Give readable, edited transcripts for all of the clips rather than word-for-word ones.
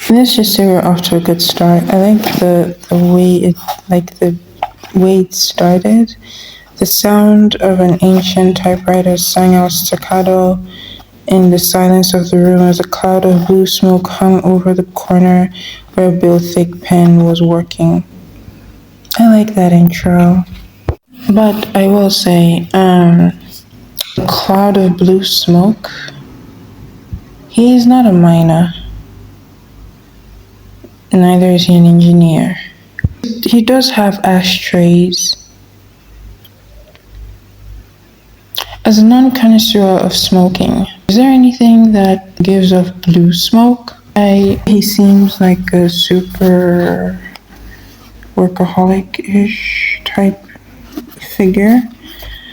Let's just say we're off to a good start. I like the way it started. The sound of an ancient typewriter sang out staccato in the silence of the room as a cloud of blue smoke hung over the corner where Bill Thickpen was working. I like that intro. But I will say, a cloud of blue smoke. He is not a miner. Neither is he an engineer. He does have ashtrays. As a non-connoisseur of smoking, is there anything that gives off blue smoke? He seems like a super workaholic-ish type figure.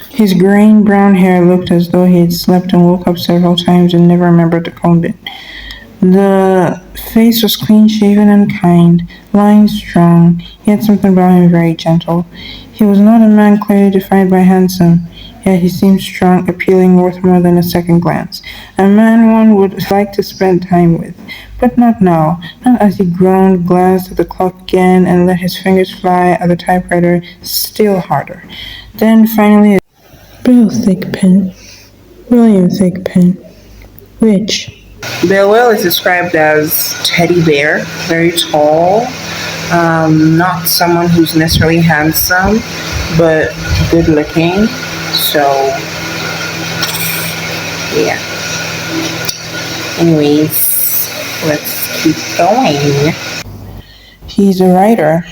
His graying brown hair looked as though he had slept and woke up several times and never remembered to comb it. The face was clean-shaven and kind, lines strong. He had something about him very gentle. He was not a man clearly defined by handsome, yet he seemed strong, appealing, worth more than a second glance. A man one would like to spend time with, but not now. Not as he groaned, glanced at the clock again, and let his fingers fly at the typewriter still harder. Then finally, Bill Thickpen, William Thickpen, rich. Bill is described as teddy bear, very tall, not someone who's necessarily handsome, but good looking. So, yeah. Anyways, let's keep going. He's a writer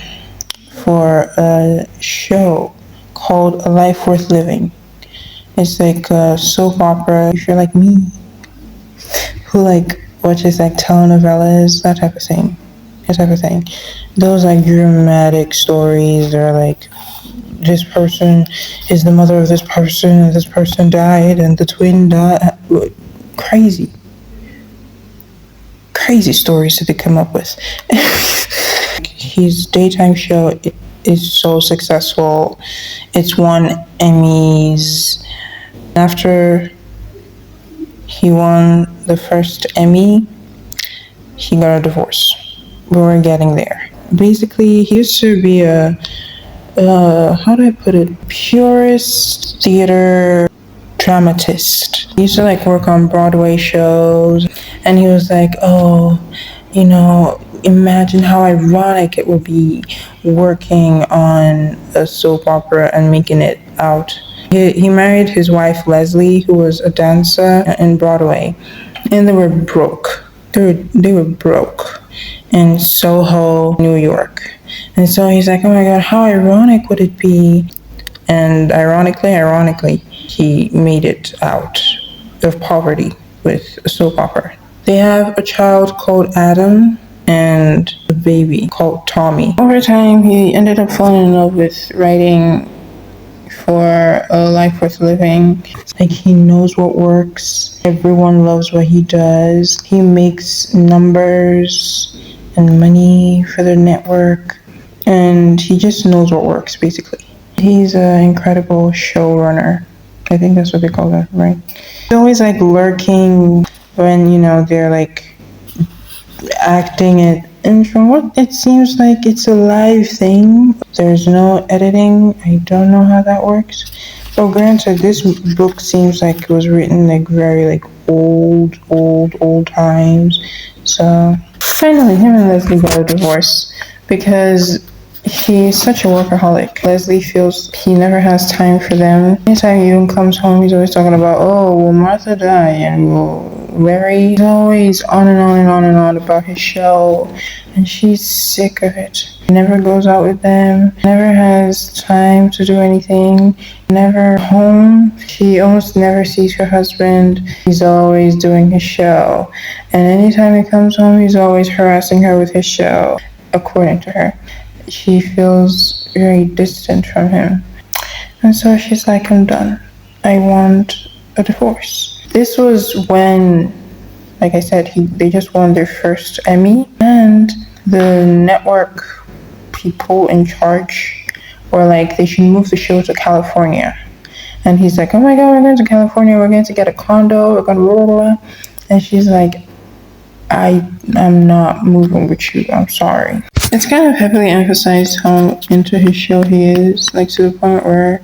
for a show called A Life Worth Living. It's like a soap opera. If you're like me, who watches telenovelas, that type of thing. Those dramatic stories are this person is the mother of this person and this person died and the twin died. Crazy stories that they come up with. His daytime show is so successful. It's won Emmys. After he won the first Emmy, he got a divorce. But we're getting there. Basically, he used to be a how do I put it? Purist theater dramatist. He used to work on Broadway shows, and he was imagine how ironic it would be working on a soap opera and making it out. He married his wife Leslie, who was a dancer in Broadway, and they were broke. They were broke in Soho, New York. And so he's like, oh my God, how ironic would it be? And ironically, he made it out of poverty with a soap opera. They have a child called Adam and a baby called Tommy. Over time, he ended up falling in love with writing for A Life Worth Living. He knows what works. Everyone loves what he does. He makes numbers and money for the network. And he just knows what works, basically. He's an incredible showrunner. I think that's what they call that, right? He's always lurking when, they're acting it. And from what it seems it's a live thing. There's no editing. I don't know how that works. So granted, this book seems it was written very old times. So finally, him and Leslie got a divorce because he's such a workaholic. Leslie feels he never has time for them. Anytime Ewan comes home, he's always talking about, oh, will Martha die? And will Larry? He's always on and on and on and on about his show. And she's sick of it. He never goes out with them. Never has time to do anything. Never home. She almost never sees her husband. He's always doing his show. And anytime he comes home, he's always harassing her with his show, according to her. She feels very distant from him. And so she's like, I'm done. I want a divorce. This was when, like I said, they just won their first Emmy. And the network people in charge were they should move the show to California. And he's like, oh my God, we're going to California. We're going to get a condo. We're going to blah, blah, blah. And she's like, I am not moving with you. I'm sorry. It's kind of heavily emphasized how into his show he is, like to the point where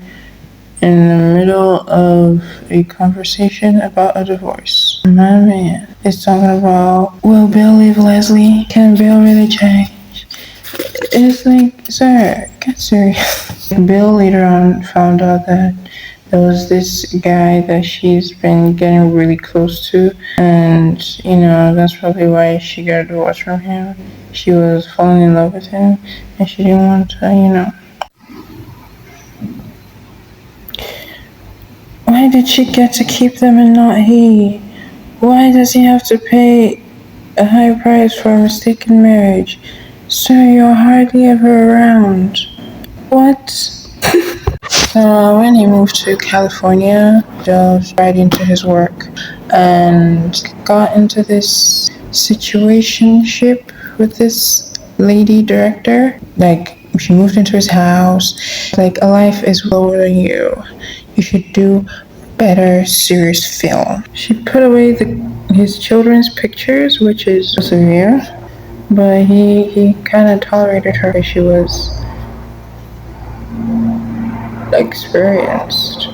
in the middle of a conversation about a divorce, my man is talking about, will Bill leave Leslie? Can Bill really change? It's like, sir, get serious. Bill later on found out that there was this guy that she's been getting really close to, and that's probably why she got a divorce from him. She was falling in love with him, and she didn't want to. Why did she get to keep them and not he? Why does he have to pay a high price for a mistaken marriage? Sir, you're hardly ever around. What? When he moved to California, delved right into his work and got into this situationship with this lady director. Like, she moved into his house. Like, a life is lower than you. You should do better serious film. She put away his children's pictures, which is severe, but he kind of tolerated her because she was experienced,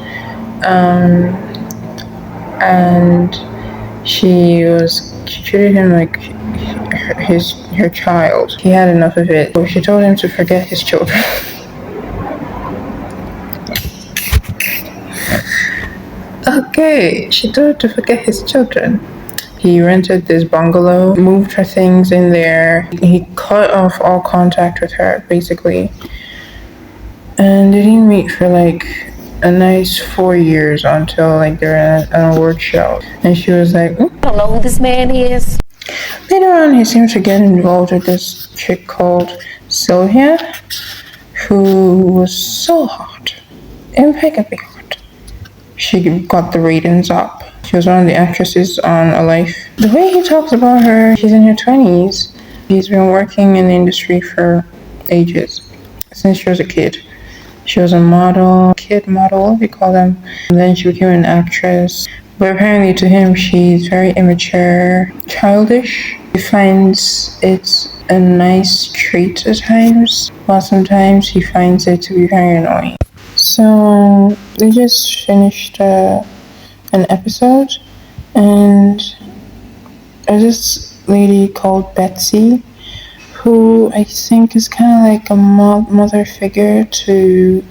and she treated him like her child. He had enough of it, so she told him to forget his children. Okay, she told him to forget his children. He rented this bungalow, moved her things in there. He cut off all contact with her, basically. And they didn't meet for like a nice 4 years until like they're at an award show. And she was like, I don't know who this man is. Later on, he seemed to get involved with this chick called Sylvia, who was so hot, impeccably hot. She got the ratings up. She was one of the actresses on A Life. The way he talks about her, she's in her 20s. He's been working in the industry for ages, since she was a kid. She was a model, kid model, we call them. And then she became an actress. But apparently to him, she's very immature, childish. He finds it a nice trait at times, while sometimes he finds it to be very annoying. So they just finished an episode, and there's this lady called Betsy, who I think is kind of like a mother figure to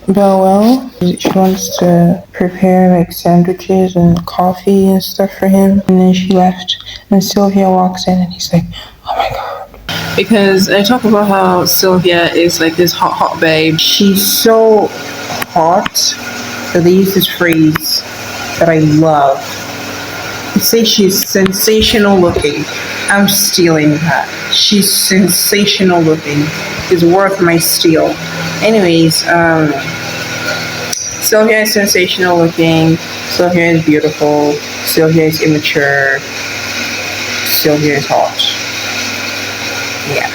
Bellwell. She wants to prepare like sandwiches and coffee and stuff for him, and then she left, and Sylvia walks in, and he's like, oh my god. Because I talk about how Sylvia is like this hot babe. She's so hot that they use this phrase that I love. They say she's sensational looking. I'm stealing that. She's sensational looking. Is worth my steal. Anyways, Sylvia is sensational looking. Sylvia is beautiful. Sylvia is immature. Sylvia is hot. Yeah.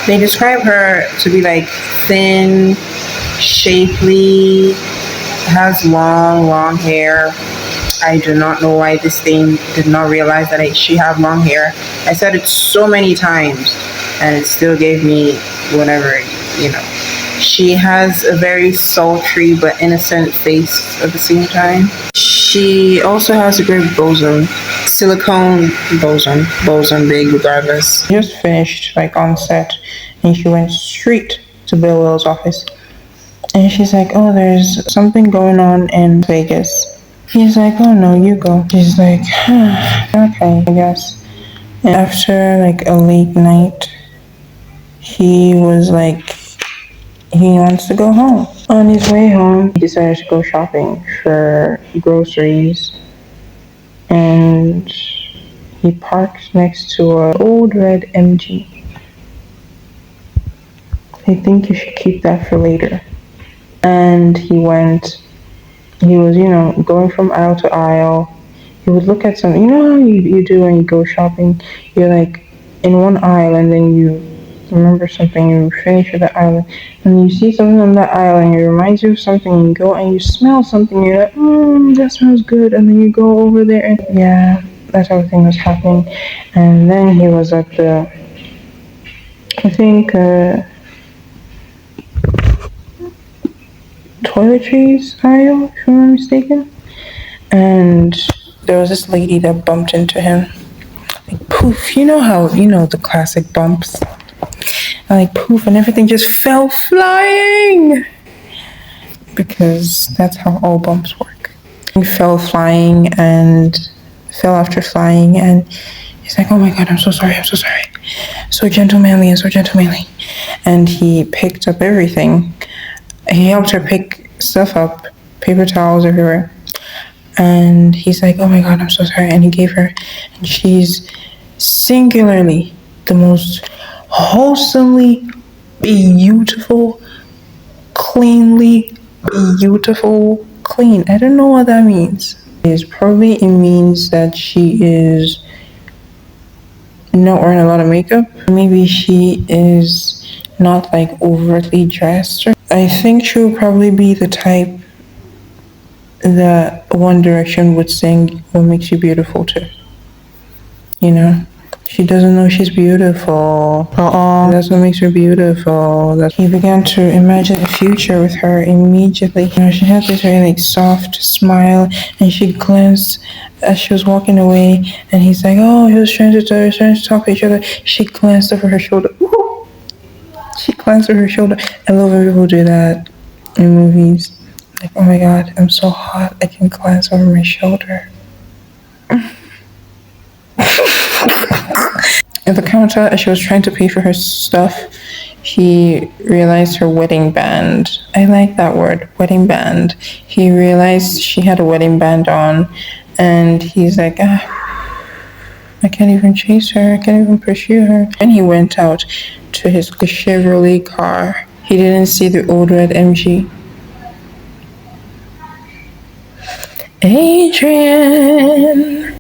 They describe her to be like thin, shapely, has long hair. I do not know why this thing did not realize that she had long hair. I said it so many times, and it still gave me whatever. She has a very sultry but innocent face at the same time. She also has a great bosom. Silicone bosom big regardless. She just finished like on set, and she went straight to Bill Will's office. And she's like, oh, there's something going on in Vegas. He's like, oh no, you go. She's like, okay, I guess. And after like a late night, he was like, he wants to go home. On his way home, he decided to go shopping for groceries. And he parked next to an old red MG. I think you should keep that for later. And he was, going from aisle to aisle. He would look at some, how you do when you go shopping? You're like in one aisle, and then you remember something, you finish with the island, and you see something on that island, it reminds you of something, and you go and you smell something, you're like, that smells good, and then you go over there, and yeah, that's how the thing was happening. And then he was at the, I think, toiletries aisle, if I'm not mistaken, and there was this lady that bumped into him. Like, poof, you know how, the classic bumps? And like poof, and everything just fell flying. Because that's how all bumps work. He fell flying and fell after flying, and he's like, oh my god, I'm so sorry, I'm so sorry. So gentlemanly and so gentlemanly. And he picked up everything. He helped her pick stuff up, paper towels everywhere. And he's like, oh my god, I'm so sorry. And he gave her, and she's singularly the most wholesomely beautiful, cleanly beautiful, clean. I don't know what that means. It means that she is not wearing a lot of makeup. Maybe she is not like overtly dressed. I think she'll probably be the type that One Direction would sing "What Makes You Beautiful" to. She doesn't know she's beautiful. That's what makes her beautiful. He began to imagine a future with her immediately. She had this very like soft smile, and she glanced as she was walking away. And he's like, "Oh, he was trying to talk to each other." She glanced over her shoulder. Woo! She glanced over her shoulder. I love when people do that in movies. Like, oh my god, I'm so hot. I can glance over my shoulder. At the counter, as she was trying to pay for her stuff, he realized her wedding band. I like that word, wedding band. He realized she had a wedding band on, and he's like, I can't even chase her, I can't even pursue her. And he went out to his Chevrolet car. He didn't see the old red MG. Adrian,